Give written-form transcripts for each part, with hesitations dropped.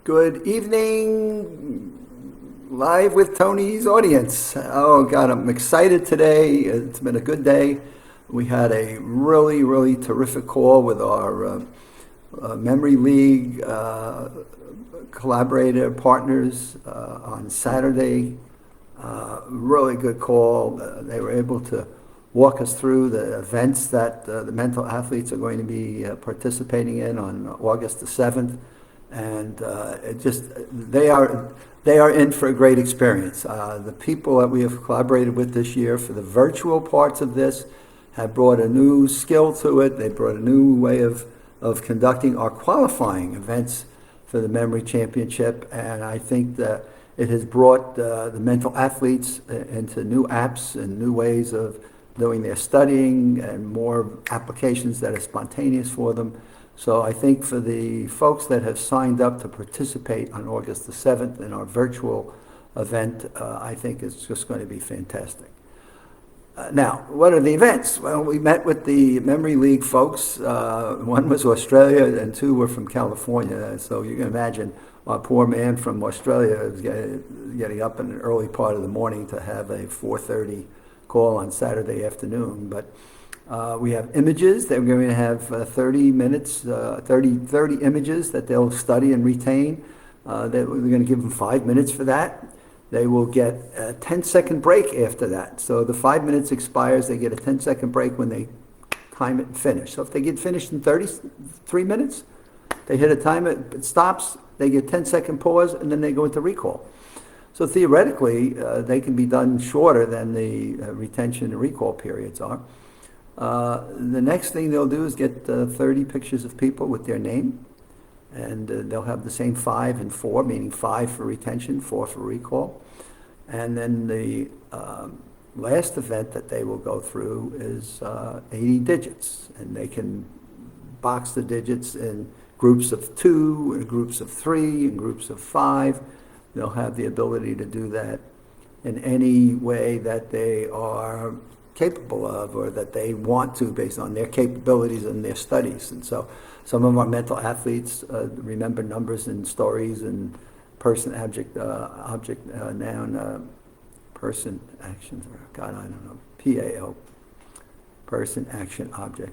Good evening, live with Tony's audience. Oh God, I'm excited today. It's been a good day. We had a really terrific call with our Memory League collaborator partners on Saturday. Really good call. They were able to walk us through the events that the mental athletes are going to be participating in on August the 7th. And it just they are in for a great experience. The people that we have collaborated with this year for the virtual parts of this have brought a new skill to it. They brought a new way of conducting our qualifying events for the Memory Championship, and I think that it has brought the mental athletes into new apps and new ways of doing their studying and more applications that are spontaneous for them. So I think for the folks that have signed up to participate on August the 7th in our virtual event, I think it's just going to be fantastic. Now, what are the events? Well, we met with the Memory League folks. One was Australia and two were from California. So you can imagine our poor man from Australia is getting up in the early part of the morning to have a 4:30 call on Saturday afternoon. But we have images. They're going to have 30 minutes, 30 images that they'll study and retain. We're going to give them 5 minutes for that. They will get a 10-second break after that. So the 5 minutes expires, they get a 10-second break when they time it and finish. So if they get finished in 33 minutes, they hit a timer, it stops, they get 10-second pause, and then they go into recall. So theoretically, they can be done shorter than the retention and recall periods are. The next thing they'll do is get 30 pictures of people with their name, and they'll have the same 5 and 4, meaning 5 for retention, 4 for recall. And then the last event that they will go through is 80 digits, and they can box the digits in groups of 2, in groups of 3, in groups of 5. They'll have the ability to do that in any way that they are capable of or that they want to based on their capabilities and their studies. And so some of our mental athletes remember numbers and stories and person, object, noun, person, action, God, I don't know, PAO, person, action, object.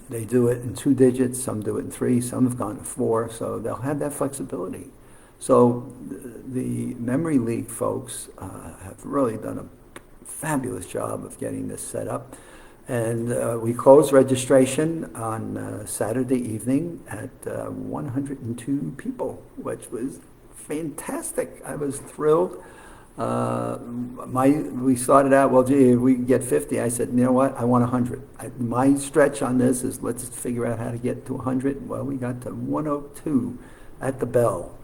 They do it in 2 digits, some do it in 3, some have gone to 4, so they'll have that flexibility. So the Memory League folks have really done a fabulous job of getting this set up. And we closed registration on Saturday evening at 102 people, which was fantastic. I was thrilled. We started out, well, gee, if we can get 50. I said, you know what, I want 100. My stretch on this is let's figure out how to get to 100. Well, we got to 102 at the bell.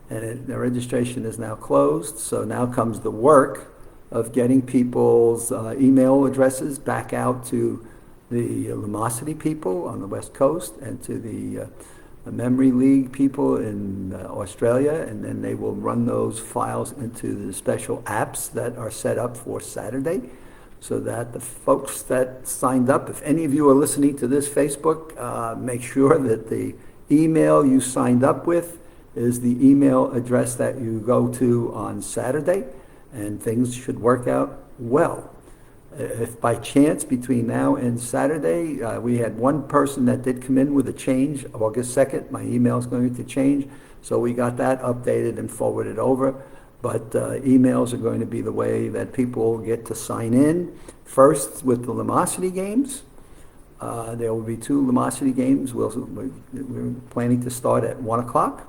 And the registration is now closed, so now comes the work of getting people's email addresses back out to the Lumosity people on the West Coast and to the Memory League people in Australia, and then they will run those files into the special apps that are set up for Saturday so that the folks that signed up, if any of you are listening to this Facebook, make sure that the email you signed up with is the email address that you go to on Saturday, and things should work out well. If by chance between now and Saturday, we had one person that did come in with a change, August 2nd, my email is going to change, so we got that updated and forwarded over. But emails are going to be the way that people get to sign in. First with the Lumosity games. There will be 2 Lumosity games. We're planning to start at 1 o'clock.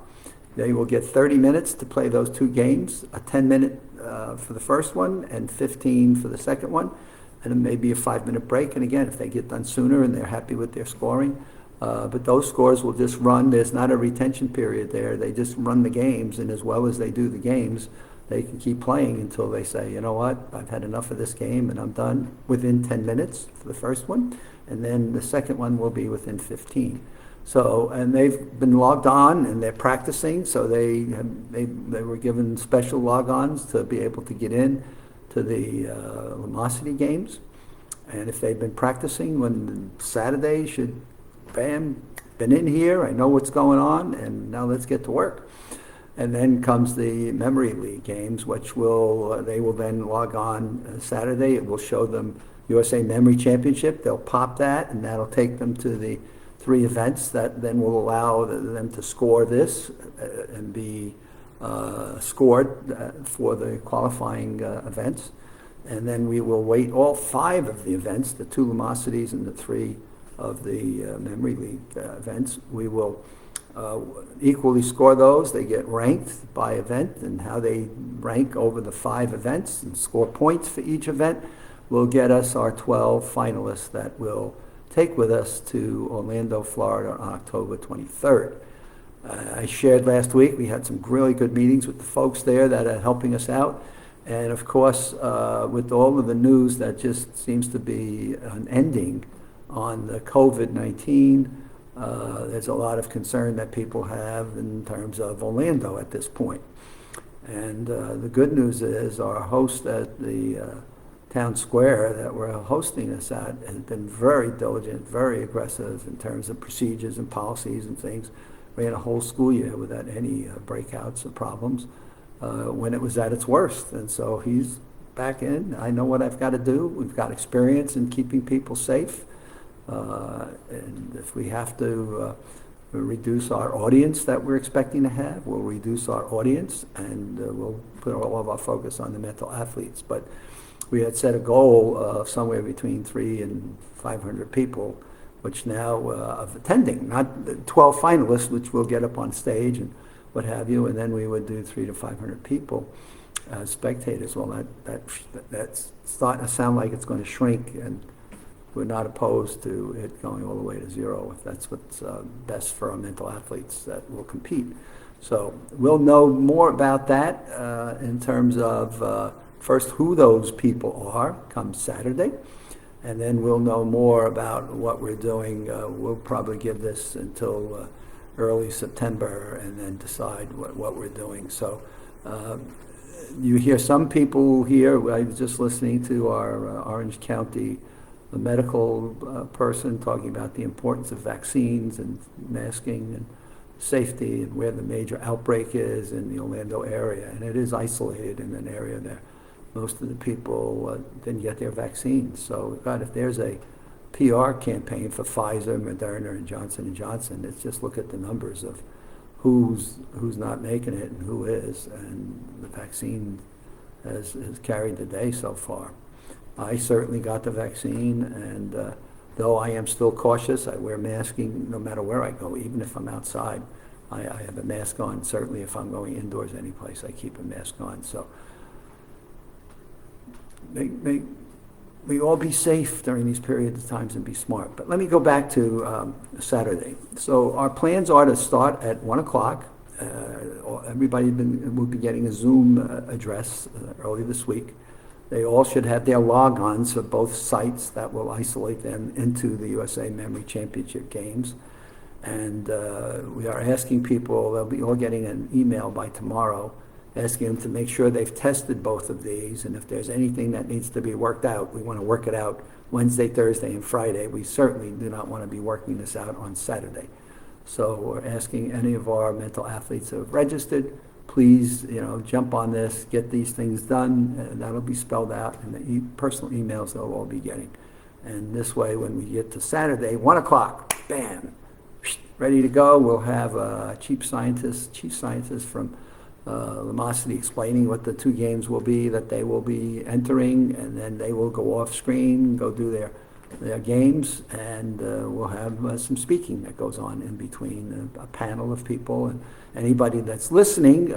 They will get 30 minutes to play those 2 games, a 10-minute for the first one and 15 for the second one, and then maybe a 5-minute break. And again, if they get done sooner and they're happy with their scoring, but those scores will just run. There's not a retention period there. They just run the games, and as well as they do the games, they can keep playing until they say, you know what, I've had enough of this game and I'm done within 10 minutes for the first one, and then the second one will be within 15. So, and they've been logged on and they're practicing, so they were given special logons to be able to get in to the Lumosity games. And if they've been practicing, when Saturday should, bam, been in here, I know what's going on, and now let's get to work. And then comes the Memory League games, which they will then log on Saturday. It will show them USA Memory Championship. They'll pop that, and that'll take them to the 3 events that then will allow them to score this and be scored for the qualifying events. And then we will weight all 5 of the events, the 2 Lumosities and the 3 of the Memory League events. We will equally score those. They get ranked by event, and how they rank over the 5 events and score points for each event will get us our 12 finalists that will take with us to Orlando, Florida on October 23rd. I shared last week, we had some really good meetings with the folks there that are helping us out. And of course, with all of the news that just seems to be an ending on the COVID-19, there's a lot of concern that people have in terms of Orlando at this point. And the good news is our host at the town square that we're hosting us at has been very diligent, very aggressive in terms of procedures and policies and things. We had a whole school year without any breakouts or problems when it was at its worst. And so he's back in. I know what I've got to do. We've got experience in keeping people safe. And if we have to reduce our audience that we're expecting to have, we'll reduce our audience, and we'll put all of our focus on the mental athletes. But we had set a goal of somewhere between 300 and 500 people, which now of attending, not the 12 finalists, which we'll get up on stage and what have you, and then we would do 300 to 500 people as spectators. Well, that's starting to sound like it's going to shrink, and we're not opposed to it going all the way to 0 if that's what's best for our mental athletes that will compete. So we'll know more about that in terms of first who those people are come Saturday, and then we'll know more about what we're doing. We'll probably give this until early September and then decide what we're doing. So you hear some people here. I was just listening to our Orange County medical person talking about the importance of vaccines and masking and safety and where the major outbreak is in the Orlando area. And it is isolated in an area there. Most of the people didn't get their vaccines. So God, if there's a PR campaign for Pfizer, Moderna, and Johnson & Johnson, it's just look at the numbers of who's not making it and who is. And the vaccine has carried the day so far. I certainly got the vaccine, and though I am still cautious, I wear masking no matter where I go, even if I'm outside. I have a mask on. Certainly if I'm going indoors any place, I keep a mask on. So may we all be safe during these periods of times and be smart. But let me go back to Saturday. So our plans are to start at 1 o'clock. Everybody will be getting a Zoom address early this week. They all should have their logons for both sites that will isolate them into the USA Memory Championship games. And we are asking people, they'll be all getting an email by tomorrow, asking them to make sure they've tested both of these, and if there's anything that needs to be worked out, we want to work it out Wednesday, Thursday, and Friday. We certainly do not want to be working this out on Saturday. So we're asking any of our mental athletes who have registered, please, jump on this, get these things done, and that'll be spelled out in the personal emails they'll all be getting. And this way, when we get to Saturday, 1 o'clock, bam, ready to go. We'll have a chief scientist from Lumosity explaining what the 2 games will be that they will be entering, and then they will go off screen, go do their games, and we'll have some speaking that goes on in between, a panel of people, and anybody that's listening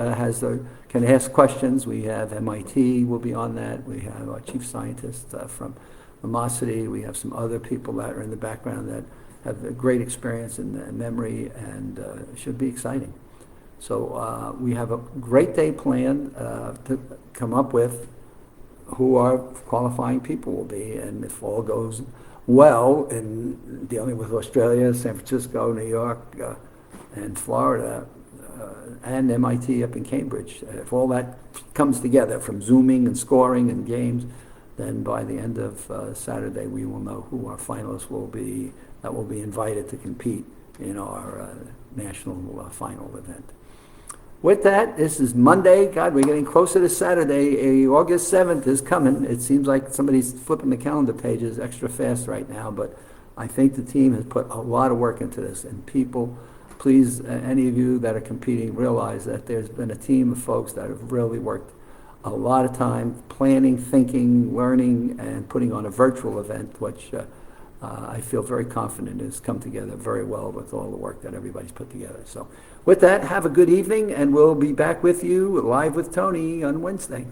can ask questions. We have MIT will be on that. We have our chief scientist from Lumosity. We have some other people that are in the background that have a great experience in memory, and it should be exciting. So we have a great day planned to come up with who our qualifying people will be, and if all goes well in dealing with Australia, San Francisco, New York, and Florida, and MIT up in Cambridge, if all that comes together from Zooming and scoring and games, then by the end of Saturday we will know who our finalists will be that will be invited to compete in our national final event. With that, this is Monday. God, we're getting closer to Saturday. August 7th is coming. It seems like somebody's flipping the calendar pages extra fast right now, but I think the team has put a lot of work into this. And people, please, any of you that are competing, realize that there's been a team of folks that have really worked a lot of time planning, thinking, learning, and putting on a virtual event, which I feel very confident has come together very well with all the work that everybody's put together. So with that, have a good evening, and we'll be back with you live with Tony on Wednesday.